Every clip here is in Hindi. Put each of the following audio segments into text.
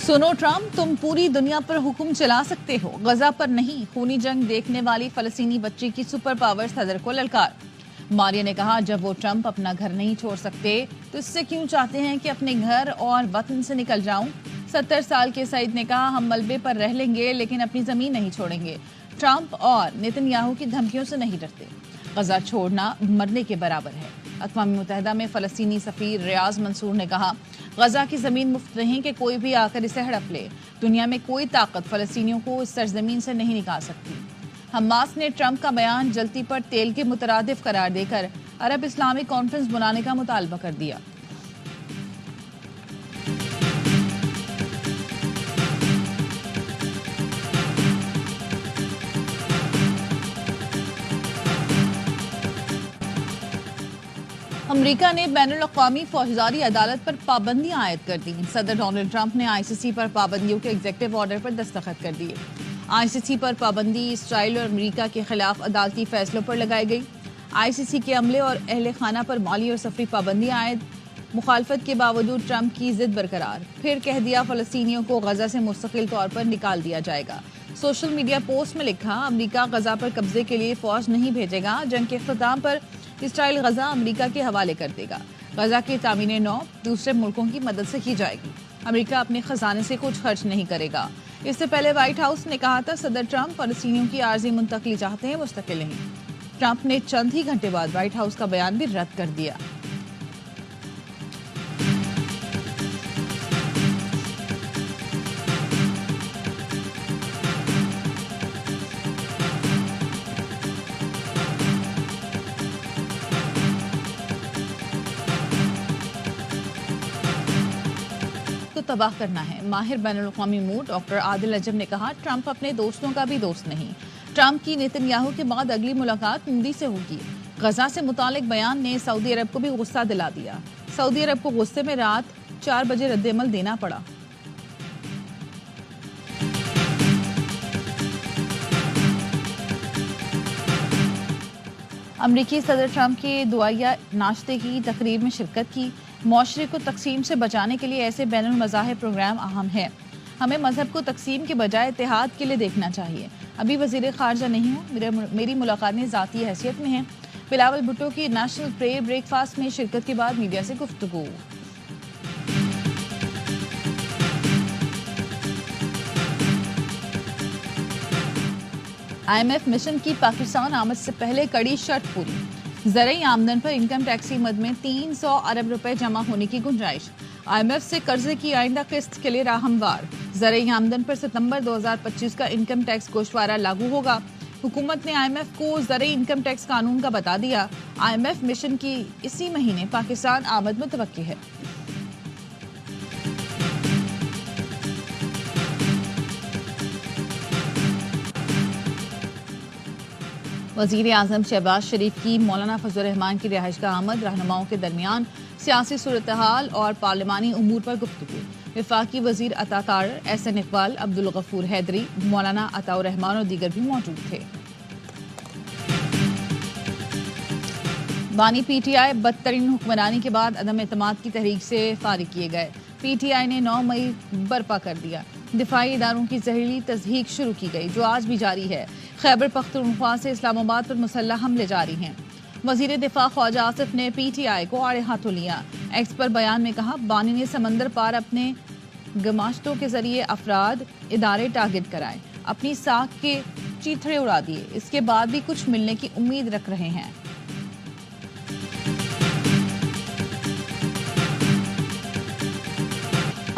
सुनो ट्रम्प, तुम पूरी दुनिया पर हुक्म चला सकते हो, गजा पर नहीं। खूनी जंग देखने वाली फलस्तीनी बच्ची की सुपर पावर सदर को ललकार। मारिया ने कहा, जब वो ट्रम्प अपना घर नहीं छोड़ सकते तो इससे क्यों चाहते हैं कि अपने घर और वतन से निकल जाऊं। 70 साल के सईद ने कहा, हम मलबे पर रह लेंगे लेकिन अपनी जमीन नहीं छोड़ेंगे। ट्रम्प और नेतन्याहू की धमकियों से नहीं डरते। गजा छोड़ना मरने के बराबर है। अक़वाम मुत्तहिदा में फ़लस्तीनी सफ़ीर रियाज मंसूर ने कहा, गजा की ज़मीन मुफ्त नहीं कि कोई भी आकर इसे हड़प ले। दुनिया में कोई ताकत फ़लस्तीनियों को इस सरजमीन से नहीं निकाल सकती। हमास ने ट्रम्प का बयान जलती पर तेल के मुतरादिफ करार देकर अरब इस्लामिक कॉन्फ्रेंस बुलाने का मुतालबा कर दिया। अमरीका ने बैनुल-अक़वामी फौजदारी अदालत पर पाबंदियां आयद कर दी। सदर डोनाल्ड ट्रंप ने आईसीसी पर पाबंदियों के एग्जीक्यूटिव ऑर्डर पर दस्तखत कर दिए। आईसीसी पर पाबंदी इसराइल और अमरीका के खिलाफ अदालती फैसलों पर लगाई गई। आईसीसी के अमले और अहले खाना पर माली और सफरी पाबंदियां आयद। मुखालफत के बावजूद ट्रंप की जिद बरकरार। फिर कह दिया, फलस्तीनियों को गजा से मुस्तकिल तौर पर निकाल दिया जाएगा। सोशल मीडिया पोस्ट में लिखा, अमरीका गजा पर कब्जे के लिए फौज नहीं भेजेगा। जंग के इख्तिताम पर इसराइल गजा अमरीका के हवाले कर देगा। गजा की तामीर नौ दूसरे मुल्कों की मदद से की जाएगी। अमरीका अपने खजाने से कुछ खर्च नहीं करेगा। इससे पहले व्हाइट हाउस ने कहा था, सदर ट्रंप फलस्तीनियों की आर्जी मुंतकली चाहते हैं, मुस्तकिल नहीं। ट्रंप ने चंद ही घंटे बाद व्हाइट हाउस का बयान भी रद्द कर दिया। तबाह करना है। माहिर बैनुल-अक़वामी मूड डॉक्टर आदिल अजब ने कहा, ट्रंप अपने दोस्तों का भी दोस्त नहीं। ट्रंप की नेतन्याहू के बाद अगली मुलाकात मोदी से होगी। गजा से मुतालिक बयान ने सऊदी अरब को भी गुस्सा दिला दिया। सऊदी अरब को गुस्से में रात 4 बजे रद्द-ए-अमल देना पड़ा। अमरीकी सदर ट्रंप के दुआया नाश्ते की तकरीब में शिरकत की। मुआशरे को तकसीम से बचाने के लिए ऐसे बैनुल मज़ाहिब प्रोग्राम अहम है। हमें मजहब को तकसीम के बजाय इत्तेहाद के लिए देखना चाहिए। अभी वज़ीर ख़ारजा नहीं हूँ, मेरी मुलाकातें ज़ाती हैसियत में हैं। बिलावल भुट्टो की नेशनल प्रेयर ब्रेकफास्ट में शिरकत के बाद मीडिया से गुफ्तगू। IMF मिशन की पाकिस्तान आमद से पहले कड़ी शर्त पूरी। ज़रई आमदन पर इनकम टैक्स की मद में 300 अरब रुपए जमा होने की गुंजाइश। IMF से कर्जे की आइंदा किस्त के लिए राह हमवार। ज़रई आमदन पर सितंबर 2025 का इनकम टैक्स गोशवारा लागू होगा। हुकूमत ने IMF को ज़रई इनकम टैक्स कानून का बता दिया। IMF मिशन की इसी महीने पाकिस्तान आमद मुतवक्की है। वज़ीर आज़म शहबाज शरीफ की मौलाना फजल रहमान की रिहाइश का आमद। रहनुमाओं के दरमियान सियासी सूरत हाल और पार्लिमानी उमूर पर गुफ्तगू। वफाकी वज़ीर अता कारर, एहसन इकबाल, अब्दुल गफूर हैदरी, मौलाना अताउर रहमान और दीगर भी मौजूद थे। बानी PTI बदतरीन हुक्मरानी के बाद अदम एतमाद की तहरीक से फारिग किए गए। PTI ने 9 मई बर्पा कर दिया। दिफाई इदारों की जहरीली तज़हीक शुरू की गई, जो आज भी जारी है। खैबर पख्तूनख्वा से इस्लामाबाद पर मुसल्लह हमले जारी हैं। वज़ीर दिफा ख्वाजा आसिफ ने PTI को आड़े हाथों लिया। एक्स पर बयान में कहा, बानी ने समंदर पार अपने गमाश्तों के जरिए अफराद इदारे टारगेट कराए, अपनी साख के चीथड़े उड़ा दिए। इसके बाद भी कुछ मिलने की उम्मीद रख रहे हैं।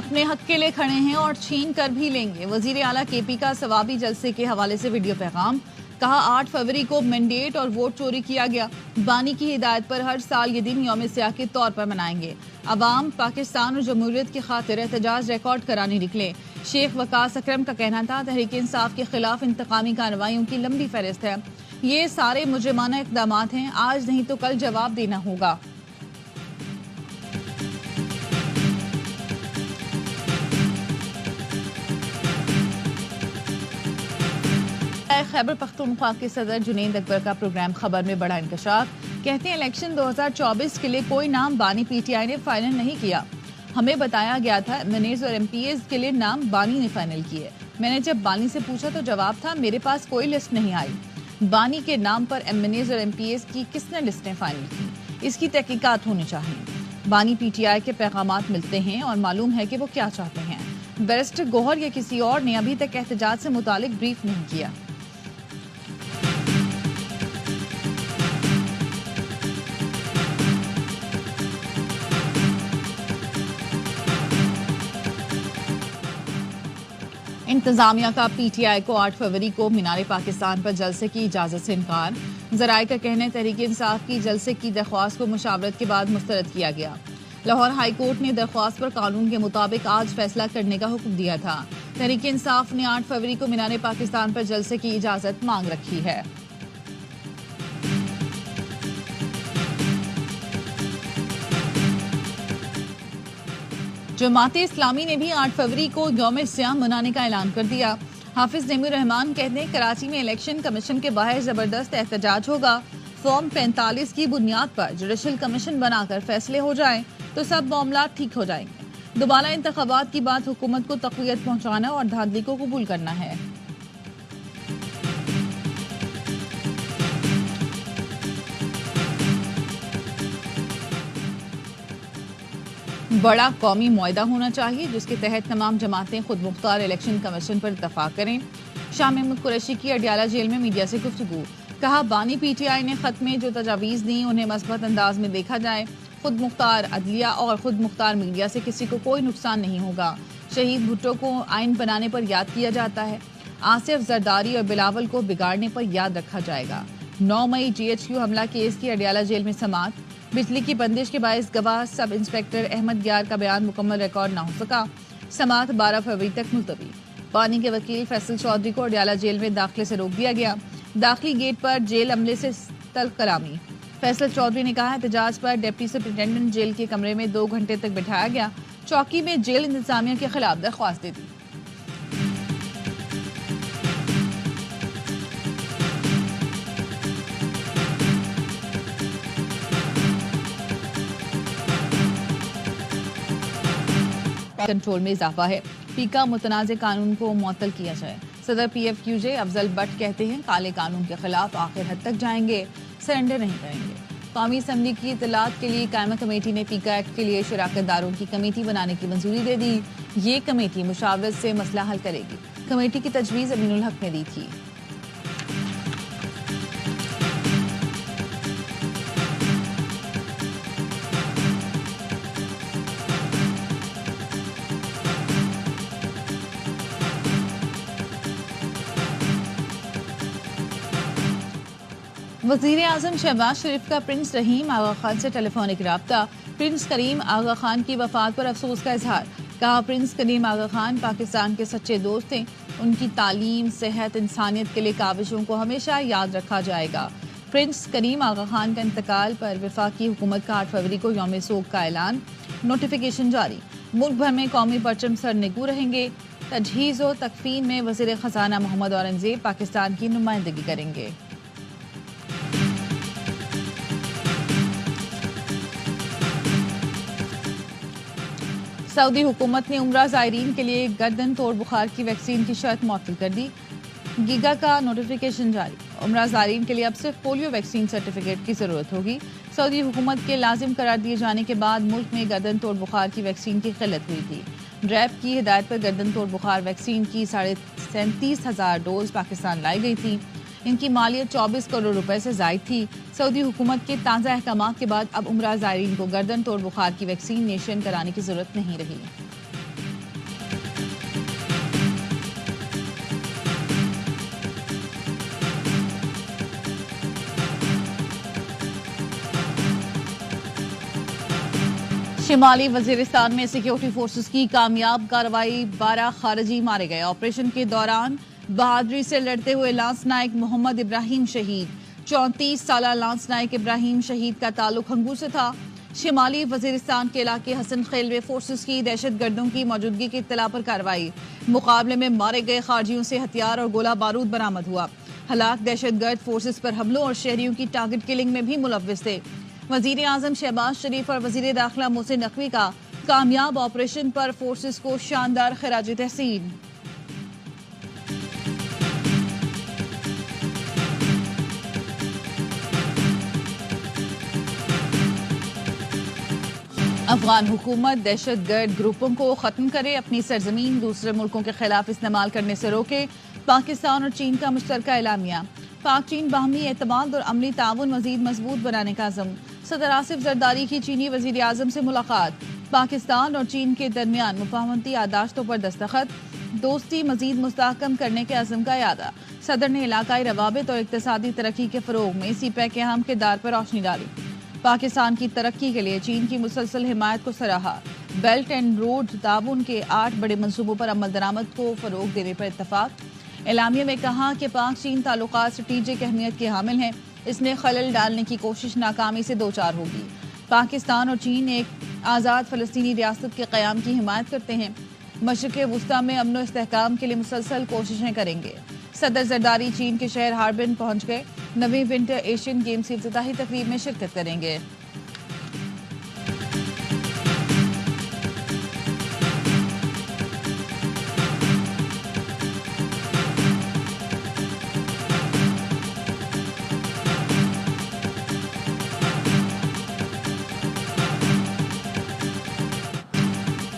अपने हक के लिए खड़े हैं और छीन कर भी लेंगे। वजीर आला KP का सवाबी जलसे के हवाले से वीडियो पैगाम। कहा, 8 फरवरी को मैंडेट और वोट चोरी किया गया। बानी की हिदायत पर हर साल ये दिन यौम सियाह के तौर पर मनाएंगे। अवाम पाकिस्तान और जमहूरियत की खातिर एहतजाज रिकॉर्ड कराने निकले। शेख वकास अकरम का कहना था, तहरीक इंसाफ के खिलाफ इंतकामी कार्रवाइयों की लंबी फहरिस्त है। ये सारे मुजरिमाना इक़दामात हैं, आज नहीं तो कल जवाब देना होगा। खैबर पख्तूनख्वा के सदर जुनैद अकबर का प्रोग्राम खबर में बड़ा इंकशाफ। कहते हैं, इलेक्शन 2024 के लिए कोई नाम बानी PTI ने फाइनल नहीं किया। हमें बताया गया था एमएनएज और एमपीएस के लिए नाम बानी ने फाइनल किए। मैंने जब बानी से पूछा तो जवाब था मेरे पास कोई लिस्ट नहीं आई। बानी के नाम पर एमएनएज और एमपीएस की किसने लिस्टें फाइनल की, इसकी तहकीकात होनी चाहिए। बानी पीटीआई के पैगामात मिलते हैं और मालूम है कि वो क्या चाहते हैं। बैरिस्टर गौहर या किसी और ने अभी तक एहतजाज से मुतालिक ब्रीफ नहीं किया। इंतजामिया का पीटीआई को 8 फरवरी को मीनार पाकिस्तान पर जलसे की इजाजत से इनकार। जराये का कहना है तहरीक इंसाफ की जलसे की दरख्वास्त को मुशावरत के बाद मुस्तरद किया गया। लाहौर हाई कोर्ट ने दरख्वास्त पर कानून के मुताबिक आज फैसला करने का हुक्म दिया था। तहरीक इंसाफ ने 8 फरवरी को मीनार पाकिस्तान पर जलसे की इजाजत मांग रखी है। जमाते इस्लामी ने भी 8 फरवरी को यौम सियाम मनाने का ऐलान कर दिया। हाफिज नईमुर रहमान कहते हैं कराची में इलेक्शन कमीशन के बाहर जबरदस्त एहतजाज होगा। फॉर्म 45 की बुनियाद पर जुडिशल कमीशन बनाकर फैसले हो जाएं तो सब मामला ठीक हो जाएंगे। दोबारा इंतखाबात की बात हुकूमत को तक़वियत पहुंचाना और धांधली को कबूल करना है। बड़ा कौमी मुआहदा होना चाहिए जिसके तहत तमाम जमातें खुद मुख्तार इलेक्शन कमीशन पर इत्तफाक करें। शाह महमूद कुरैशी की अडियाला जेल में मीडिया से गुफ्तगू। कहा बानी पीटीआई ने खत में जो तजावीज़ दी उन्हें मस्बत अंदाज में देखा जाए। खुद मुख्तार अदलिया और खुद मुख्तार मीडिया से किसी को कोई नुकसान नहीं होगा। शहीद भुट्टो को आइन बनाने पर याद किया जाता है। आसिफ जरदारी और बिलावल को बिगाड़ने पर याद रखा जाएगा। 9 मई GHQ हमला केस की अडियाला जेल में समात। बिजली की बंदिश के बायस गवाह सब इंस्पेक्टर अहमद यार का बयान मुकम्मल रिकॉर्ड न हो सका। समात 12 फरवरी तक मुलतवी। पानी के वकील फैसल चौधरी को अडियाला जेल में दाखिले से रोक दिया गया। दाखिली गेट पर जेल अमले से तल्ख कलामी। फैसल चौधरी ने कहा एहतजाज पर डिप्टी सुपरिटेंडेंट जेल के कमरे में 2 घंटे तक बिठाया गया। चौकी में जेल इंतजामिया के खिलाफ दरख्वास्त दे दी। कंट्रोल में इजाफा है। पीका मुतनाज़ कानून को मुअत्तल किया जाए। सदर PFQJ अफजल भट्ट कहते हैं काले कानून के खिलाफ आखिर हद तक जाएंगे, सरेंडर नहीं करेंगे। कौमी असम्बली की इतलात के लिए कायमा कमेटी ने पीका एक्ट के लिए शराकतदारों की कमेटी बनाने की मंजूरी दे दी। ये कमेटी मुशावरत से मसला हल करेगी। कमेटी की तजवीज़ अमीनुल हक ने दी थी। वज़ीर आज़म शहबाज शरीफ का प्रिंस रहीम आगा खान से टेलीफोनिक राब्ता। प्रिंस करीम आगा खान की वफात पर अफसोस का इजहार। कहा प्रिंस करीम आगा खान पाकिस्तान के सच्चे दोस्त थे। उनकी तालीम, सेहत, इंसानियत के लिए काविशों को हमेशा याद रखा जाएगा। प्रिंस करीम आगा खान का इंतकाल पर वफाकी हुकूमत का 8 फरवरी को यौम सोग का ऐलान। नोटिफिकेशन जारी। मुल्क भर में कौमी परचम सरनिगू रहेंगे। तजहीज़ व तकफीन में वज़ीर ख़जाना मोहम्मद औरंगज़ेब पाकिस्तान की नुमाइंदगी करेंगे। सऊदी हुकूमत ने उम्रा ज़ायरीन के लिए गर्दन तोड़ बुखार की वैक्सीन की शर्त मुअत्तल कर दी। गीगा का नोटिफिकेशन जारी। उम्रा ज़ायरीन के लिए अब सिर्फ पोलियो वैक्सीन सर्टिफिकेट की ज़रूरत होगी। सऊदी हुकूमत के लाजिम करार दिए जाने के बाद मुल्क में गर्दन तोड़ बुखार की वैक्सीन की किल्लत हुई थी। ड्रैप की हिदायत पर गर्दन तोड़ बुखार वैक्सीन की 37,500 डोज पाकिस्तान लाई गई थी। इनकी मालियत 24 करोड़ रुपए से जायद थी। सऊदी हुकूमत के ताज़ा अहकामात के बाद अब उम्रा ज़ायरीन को गर्दन तोड़ बुखार की वैक्सीनेशन कराने की जरूरत नहीं रही। शिमाली वजीरिस्तान में सिक्योरिटी फोर्सेस की कामयाब कार्रवाई। 12 खारजी मारे गए। ऑपरेशन के दौरान बहादुरी से लड़ते हुए लांस नायक मोहम्मद इब्राहिम शहीद। 34 साल लांस नायक इब्राहिम शहीद का ताल्लुक हंगू से था। शिमाली वजीरिस्तान के इलाके हसन खेल में फोर्सेस की दहशतगर्दों की मौजूदगी की इत्तला पर कार्रवाई। मुकाबले में मारे गए खारजियों से हथियार और गोला बारूद बरामद हुआ। हलाक दहशतगर्द फोर्सेस पर हमलों और शहरियों की टारगेट किलिंग में भी मुलव्विस थे। वजीर आजम शहबाज शरीफ और वजीर दाखिला मोहसिन नकवी का कामयाब ऑपरेशन पर फोर्सेस को शानदार खिराज तहसीन। अफगान हुकूमत दहशतगर्द ग्रुपों को खत्म करे, अपनी सरजमीन दूसरे मुल्कों के खिलाफ इस्तेमाल करने से रोके। पाकिस्तान और चीन का मुश्तरका एलामिया। पाक चीन बाहमी एतमाद और अमली ताउन मजीद मजबूत बनाने का अज़म। सदर आसिफ जरदारी की चीनी वज़ीर आज़म से मुलाकात। पाकिस्तान और चीन के दरमियान मुफाहमती यादाश्तों पर दस्तखत। दोस्ती मजीद मुस्तहकम करने के अज़म का यादा। सदर ने इलाकाई रवाबित और इक़्तिसादी तरक्की के फ़रोग में सीपैक के अहम किरदार पर रोशनी डाली। पाकिस्तान की तरक्की के लिए चीन की मुसलसल हिमायत को सराहा। बेल्ट एंड रोड ताउन के 8 बड़े मंसूबों पर अमल दरामद को फ़रोग देने पर इत्तफाक। एलामिया में कहा कि पाक चीन ताल्लुकात स्ट्रेटेजिक अहमियत के हामिल हैं, इसमें खलल डालने की कोशिश नाकामी से दो चार होगी। पाकिस्तान और चीन एक आज़ाद फ़लस्तीनी रियासत के क़याम की हिमायत करते हैं। मशरिक़ वुस्ता में अमन व इस्तेहकाम के लिए मुसलसल कोशिशें करेंगे। सदर जरदारी चीन के शहर हार्बिन पहुंच गए। 9वीं विंटर एशियन गेम्स की इफ्तिताही तकरीब में शिरकत करेंगे।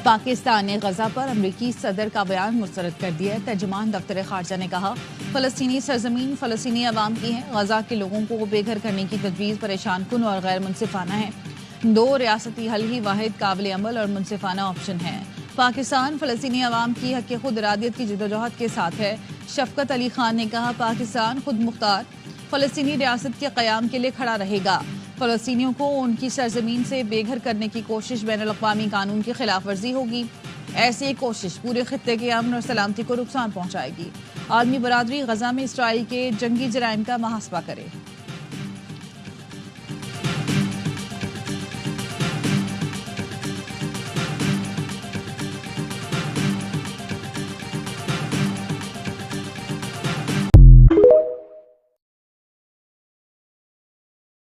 पाकिस्तान ने गजा पर अमरीकी सदर का बयान मुस्तरद कर दिया। तर्जुमान दफ्तर खारजा ने कहा, फ़लस्तीनी सरजमीन फ़लस्तीनी अवाम की है। गजा के लोगों को बेघर करने की तजवीज़ परेशान कुन और गैर मुनसिफाना है। 2 रियासती हल ही वाहिद काबिल अमल और मुनसिफाना ऑप्शन है। पाकिस्तान फ़लस्तीनी अवाम की हक़ खुद इरादियत की जदोजहद के साथ है। शफकत अली खान ने कहा, पाकिस्तान खुद मुख्तार फ़लस्तीनी रियासत के क़याम के लिए खड़ा रहेगा। फ़लस्तीनियों को उनकी सरजमीन से बेघर करने की कोशिश बैनुल-अक़वामी कानून की खिलाफ वर्जी होगी। ऐसी कोशिश पूरे खित्ते के अमन और सलामती को नुकसान पहुंचाएगी। आलमी बरादरी गजा में इसराइल के जंगी जराइम का मुहासबा करे।